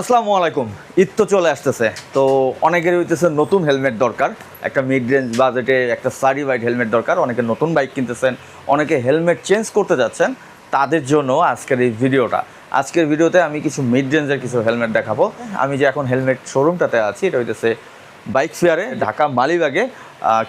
আসসালামু আলাইকুম। ঈদ তো চলে আসতেছে, তো অনেকেরই হইতেছে নতুন হেলমেট দরকার। একটা মিড রেঞ্জ বাজেটে একটা সার্টিফাইড হেলমেট দরকার। অনেকে নতুন বাইক কিনতেছেন, অনেকে হেলমেট চেঞ্জ করতে যাচ্ছেন, তাদের জন্য আজকের এই ভিডিওটা। আজকের ভিডিওতে আমি কিছু মিড রেঞ্জের কিছু হেলমেট দেখাবো। আমি যে এখন হেলমেট শোরুমটাতে আছি, এটা হইতেছে বাইক ফেয়ারে, ঢাকা মালিবাগে,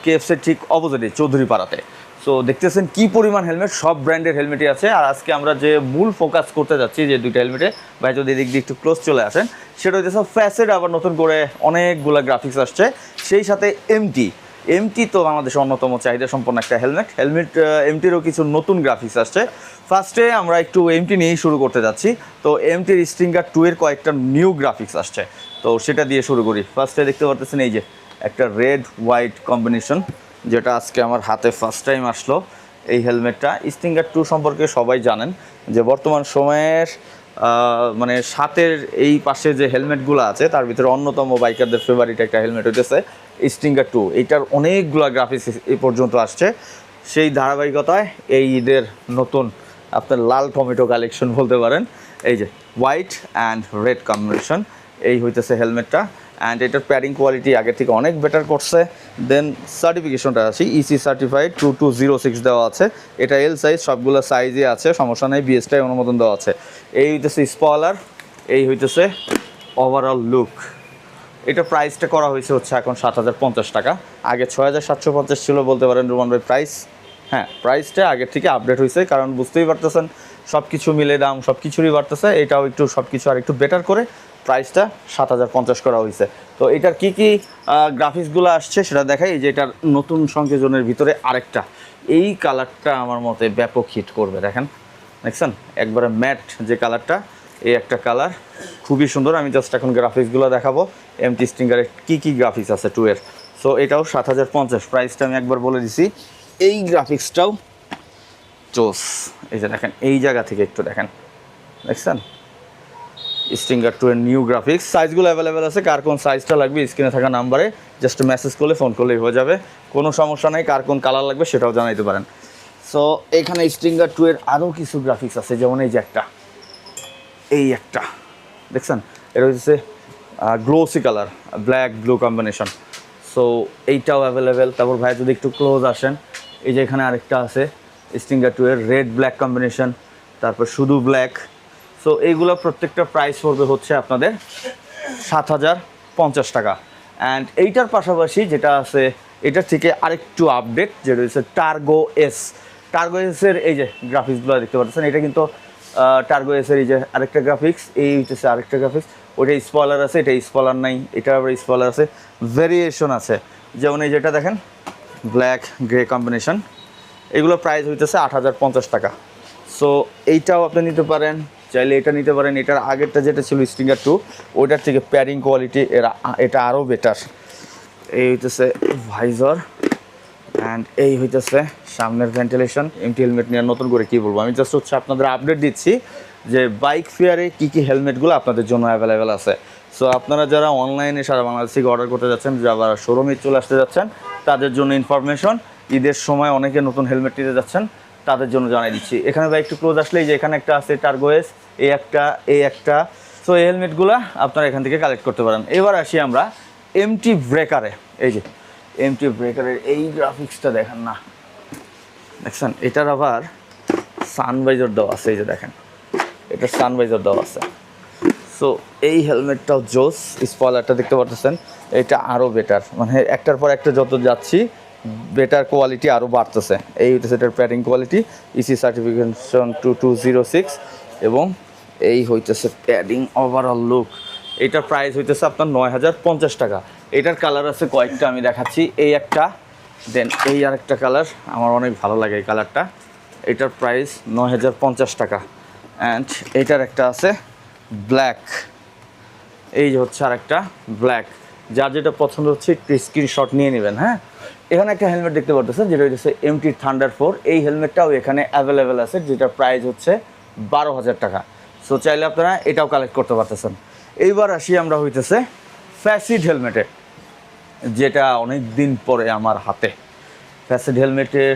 কেএফসির ঠিক অপোজিটে চৌধুরীপাড়াতে। সো দেখতেছেন কি পরিমাণ হেলমেট, সব ব্র্যান্ডের হেলমেটই আছে। আর আজকে আমরা যে মূল ফোকাস করতে যাচ্ছি যে দুইটা হেলমেটে, ভাই যদি এদিক দিয়ে একটু ক্লোজ চলে আসেন, সেটা হচ্ছে সব ফ্যাসেট, আবার নতুন করে অনেকগুলো গ্রাফিক্স আসছে। সেই সাথে এমটি তো বাংলাদেশের অন্যতম চাহিদা সম্পন্ন একটা হেলমেট এমটিরও কিছু নতুন গ্রাফিক্স আসছে। ফার্স্টে আমরা একটু এমটি নিয়েই শুরু করতে যাচ্ছি। তো এমটির স্ট্রিঙ্গার 2 এর কয়েকটা নিউ গ্রাফিক্স আসছে, তো সেটা দিয়ে শুরু করি। ফার্স্টে দেখতে পারতেছেন এই যে একটা রেড হোয়াইট কম্বিনেশন, যেটা আজকে আমার হাতে ফার্স্ট টাইম আসলো। এই হেলমেটটা স্টিঙ্গার 2 সম্পর্কে সবাই জানেন যে বর্তমান সময়ের মানে সাতের এই পাশে যে হেলমেটগুলো আছে তার ভিতরে অন্যতম বাইকারদের ফেভারিট একটা হেলমেট হইতেছে স্টিঙ্গার 2। এইটার অনেকগুলো গ্রাফিক্স এই পর্যন্ত আসছে। সেই ধারাবাহিকতায় এই ঈদের নতুন আপনার লাল টমেটো কালেকশন বলতে পারেন। এই যে হোয়াইট অ্যান্ড রেড কম্বিনেশন, এই হইতেছে হেলমেটটা। অ্যান্ড এটার প্যাডিং কোয়ালিটি আগের থেকে অনেক বেটার করছে। দেন সার্টিফিকেশনটা আছে ইসি সার্টিফাইড 2206 দেওয়া আছে। এটা এল সাইজ, সবগুলো সাইজই আছে, সমস্যা নেই, বিএসটাই অনুমোদন দেওয়া আছে। এই হইতেছে স্পয়লার, এই হইতেছে ওভারঅল লুক। এটা প্রাইসটা করা হয়েছে হচ্ছে এখন 7050 টাকা, আগে 6750 ছিল বলতে পারেন রোমান ভাই প্রাইস। হ্যাঁ, প্রাইসটা আগের থেকে আপডেট হয়েছে, কারণ বুঝতেই পারতেছেন সব কিছু মিলে দাম সব কিছুরই বাড়তেছে। এটাও একটু সব কিছু আর একটু বেটার করে প্রাইসটা 7050 করা হয়েছে। তো এটার কী কী গ্রাফিক্সগুলো আসছে সেটা দেখাই। যে এটার নতুন সংযোজনের ভিতরে আরেকটা, এই কালারটা আমার মতে ব্যাপক হিট করবে। দেখছেন একবারে ম্যাট যে কালারটা, এই একটা কালার খুবই সুন্দর। আমি জাস্ট এখন গ্রাফিক্সগুলো দেখাবো এমটি স্টিঙ্গারের কী কী গ্রাফিক্স আছে 2 এর। সো এটাও 7050, প্রাইসটা আমি একবার বলে দিছি। এই গ্রাফিক্সটাও চোস, এই যে দেখেন, এই জায়গা থেকে একটু দেখছেন স্টিঙ্গার 2 এর নিউ গ্রাফিক্স। সাইজগুলো অ্যাভেলেবেল আছে, কার কোন সাইজটা লাগবে স্ক্রিনে থাকা নাম্বারে জাস্ট মেসেজ করলে, ফোন করলেই হয়ে যাবে, কোনো সমস্যা নেই। কার কোন কালার লাগবে সেটাও জানাইতে পারেন। সো এখানে স্টিঙ্গার 2 এর আরও কিছু গ্রাফিক্স আছে, যেমন এই যে একটা দেখছেন, এটা হচ্ছে glossy colour, black blue combination. So এইটাও অ্যাভেলেবেল। তারপর ভাই যদি একটু ক্লোজ আসেন, এই যে এখানে আরেকটা আছে স্টিঙ্গার 2 এর রেড ব্ল্যাক কম্বিনেশন, তারপর শুধু ব্ল্যাক। সো এইগুলো প্রত্যেকটা প্রাইস পড়বে হচ্ছে আপনাদের 7050 টাকা। অ্যান্ড এইটার পাশাপাশি যেটা আছে এটার থেকে আরেকটু আপডেট, যেটা হচ্ছে টার্গো এসের এই যে গ্রাফিক্সগুলো দেখতে পাচ্ছেন। এটা কিন্তু টার্গো এসের এই যে আরেকটা গ্রাফিক্স, এই হচ্ছে আরেকটা গ্রাফিক্স। ওইটা স্পয়লার আছে, এটা স্পয়লার নাই, এটা আবার স্পয়লার আছে, ভেরিয়েশন আছে। যেমন এই যেটা দেখেন ব্ল্যাক গ্রে কম্বিনেশন, এগুলো প্রাইস হইতেছে 8050 টাকা। সো এইটাও আপনি নিতে পারেন, চাইলে এটা নিতে পারেন। এটার আগেরটা যেটা ছিল স্টিঙ্গার 2, ওইটার থেকে প্যাডিং কোয়ালিটি এটা আরও বেটার। এই হইতেছে ভাইজর, অ্যান্ড এই হইতেছে সামনের ভেন্টিলেশন। এমটি হেলমেট নিয়ে নতুন করে কী বলবো, আমি জাস্ট হচ্ছে আপনাদের আপডেট দিচ্ছি যে বাইক ফেয়ারে কী কী হেলমেটগুলো আপনাদের জন্য অ্যাভেলেবেল আছে। সো আপনারা যারা অনলাইনে সারা বাংলাদেশ থেকে অর্ডার করতে যাচ্ছেন, যারা শোরুমে চলে আসতে যাচ্ছেন, তাদের জন্য ইনফরমেশন। ঈদের সময় অনেকে নতুন হেলমেট নিতে যাচ্ছেন, তাদের জন্য জানিয়ে দিচ্ছি। এখানে ভাই একটু ক্লোজ আসলেই যে এখানে একটা আছে টার্গো এস, এই একটা। সো এই হেলমেটগুলো আপনারা এখান থেকে কালেক্ট করতে পারেন। এবার আসি আমরা এমটি ব্রেকারে। এই যে এমটি ব্রেকারের এই গ্রাফিক্সটা দেখেন না, দেখছেন এটার আবার সানভাইজার দেওয়া আছে। এই যে দেখেন, এটা সানভাইজার দেওয়া আছে। সো এই হেলমেটটাও জোস। স্পয়লারটা দেখতে পাচ্ছেন, এটা আরও বেটার, মানে একটার পর একটা যত যাচ্ছি বেটার কোয়ালিটি আরও বাড়তেছে। এই হইতেছে এটার প্যাডিং কোয়ালিটি, ইসি সার্টিফিকেশন 2206, এবং এই হইতেছে প্যাডিং ওভারঅল লুক। এটার প্রাইস হইতেছে আপনার 9050 টাকা। এটার কালার আছে কয়েকটা, আমি দেখাচ্ছি। এই একটা, দেন এই আরেকটা কালার, আমার অনেক ভালো লাগে এই কালারটা। এটার প্রাইস 9050 টাকা। অ্যান্ড এটার একটা আছে ব্ল্যাক, এই যে হচ্ছে আরেকটা ব্ল্যাক। যার যেটা পছন্দ হচ্ছে একটু স্ক্রিনশট নিয়ে নেবেন। হ্যাঁ, এখানে একটা হেলমেট দেখতে পাচ্ছেন যেটা হচ্ছে এমটি থান্ডার 4। এই হেলমেটটাও এখানে অ্যাভেলেবেল আছে, যেটার প্রাইস হচ্ছে 12000 টাকা। সো চাইলে আপনারা এটাও কালেক্ট করতে পারতেছেন। এইবার আসি আমরা হইতেছে ফ্যাসিড হেলমেটে, যেটা অনেক দিন পরে আমার হাতে। ফ্যাসিড হেলমেটের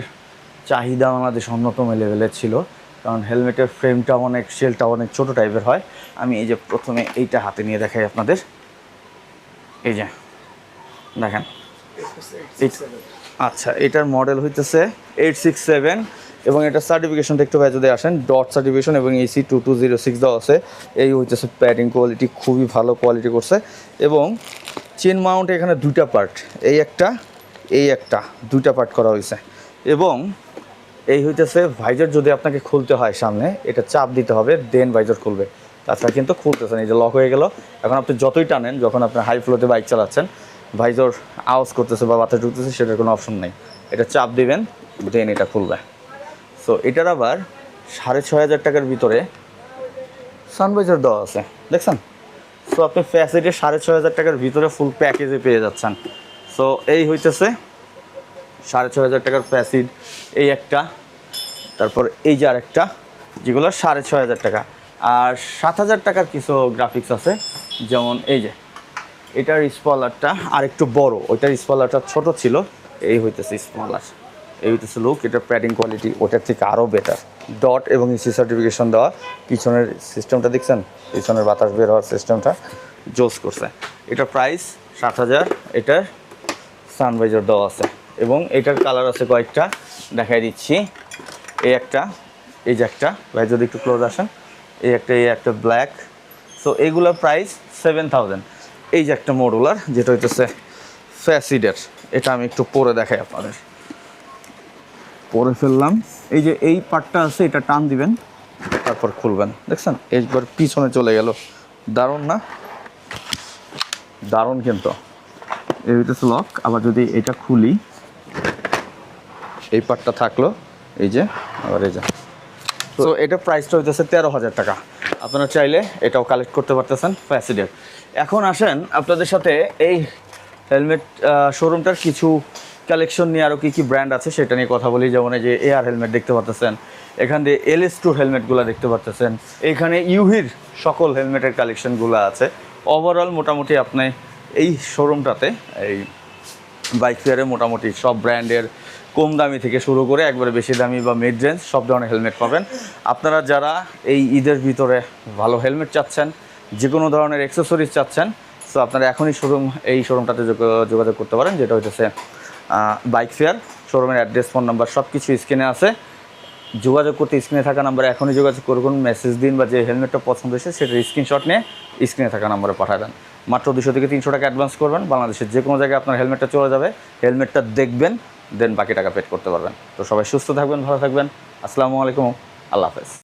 চাহিদা বাংলাদেশ অন্যতম লেভেলের ছিল, কারণ হেলমেটের ফ্রেমটা অনেক শেলটা অনেক ছোটো টাইপের হয়। আমি এই যে প্রথমে এইটা হাতে নিয়ে দেখাই আপনাদের, এই যে দেখেন। আচ্ছা, এটার মডেল হইতেছে 867 এবং এটার সার্টিফিকেশনটা একটু ভাই যদি আসেন, ডট সার্টিফিকেশন এবং AC 2206 দেওয়া আছে। এই হইতেছে প্যাডিং কোয়ালিটি, খুবই ভালো কোয়ালিটি করছে। এবং চেন মাউন্ট এখানে দুইটা পার্ট, এই একটা দুইটা পার্ট করা হয়েছে। এবং এই হইতেছে ভাইজার, যদি আপনাকে খুলতে হয় সামনে, এটা চাপ দিতে হবে, দেন ভাইজার খুলবে, তাছাড়া কিন্তু খুলতেছেন। এই যে লক হয়ে গেল। এখন আপনি যতই টানেন, যখন আপনি হাই ফ্লোতে বাইক চালাচ্ছেন, ভাইজার আওয়াজ করতেছে বা বাতাস ঢুকতেছে, সেটার কোনো অপশন নেই। এটা চাপ দিবেন, দেন এটা খুলবে। সো এটার আবার 6500 টাকার ভিতরে সানভাইজার দেওয়া আছে, দেখছেন। সো আপনি ফ্যাসিলিটি 6500 টাকার ভিতরে ফুল প্যাকেজে পেয়ে যাচ্ছেন। সো এই হইতেছে 6500 টাকার ফ্যাসিড, এই একটা, তারপর এই যে আরেকটা, যেগুলো 6500 টাকা। আর 7000 টাকার কিছু গ্রাফিক্স আছে, যেমন এই যে এটার স্পলারটা আর একটু বড়, ওইটার স্পলারটা ছোট ছিল, এই হইতেছে স্পলার, এই হইতেছে লুক। এটার প্যাডিং কোয়ালিটি ওটার থেকে আরও বেটার, ডট এবং ইসি সার্টিফিকেশন দেওয়া। পিছনের সিস্টেমটা দেখছেন, পিছনের বাতাস বের হওয়ার সিস্টেমটা জোস করছে। এটার প্রাইস 7000, এটার সানভাইজার দেওয়া আছে। এবং এটার কালার আছে কয়েকটা, দেখাই দিচ্ছি। এই একটা, এই যে একটা, ভাই যদি একটু ক্লোজ আসেন, এই একটা ব্ল্যাক। সো এইগুলোর প্রাইস 7000। এই যে একটা মডুলার, যেটা হইতেছে ফ্যাসিডের, এটা আমি একটু পরে দেখাই আপনাদের। পরে ফেললাম, এই যে এই পার্টটা আছে, এটা টান দিবেন, তারপর খুলবেন, দেখছেন একবার পিছনে চলে গেল। দারুণ না? দারুণ কিন্তু। এই হইতেছে লক। আবার যদি এটা খুলি, এই পার্টটা থাকলো, এই যে আবার এই যে। তো এটা প্রাইসটা হইতেছে 13000 টাকা। আপনারা চাইলে এটাও কালেক্ট করতে পারতেছেন ফ্যাসিডের। এখন আসেন আপনাদের সাথে এই হেলমেট শোরুমটার কিছু কালেকশন নিয়ে আরও কী কী ব্র্যান্ড আছে সেটা নিয়ে কথা বলি। যেমন এই যে এআর হেলমেট দেখতে পারতেছেন, এখান দিয়ে LS2 হেলমেটগুলো দেখতে পারতেছেন, এখানে ইউহির সকল হেলমেটের কালেকশনগুলো আছে। ওভারঅল মোটামুটি আপনি এই শোরুমটাতে, এই বাইক ফেয়ারে মোটামুটি সব ব্র্যান্ডের কম দামি থেকে শুরু করে একবারে বেশি দামি বা মিড রেঞ্জ সব ধরনের হেলমেট পাবেন। আপনারা যারা এই ঈদের ভিতরে ভালো হেলমেট চাচ্ছেন, যে কোনো ধরনের অ্যাক্সেসরিজ চাচ্ছেন, সো আপনারা এখনই এই শোরুমটাতে যোগাযোগ করতে পারেন, যেটা হচ্ছে বাইক ফেয়ার। শোরুমের অ্যাড্রেস, ফোন নাম্বার সব কিছু স্ক্রিনে আছে। যোগাযোগ করতে স্ক্রিনে থাকা নাম্বারে এখনই যোগাযোগ করুন, মেসেজ দিন, বা যে হেলমেটটা পছন্দ হয়েছে সেটার স্ক্রিনশট নিয়ে স্ক্রিনে থাকা নাম্বারে পাঠিয়ে দেন। মাত্র 200 থেকে 300 টাকা অ্যাডভান্স করবেন, বাংলাদেশের যে কোনো জায়গায় আপনার হেলমেটটা চলে যাবে। হেলমেটটা দেখবেন, দেন বাকি টাকা পেড করতে পারবেন। তো সবাই সুস্থ থাকবেন, ভালো থাকবেন। আসসালামু আলাইকুম, আল্লাহ হাফেজ।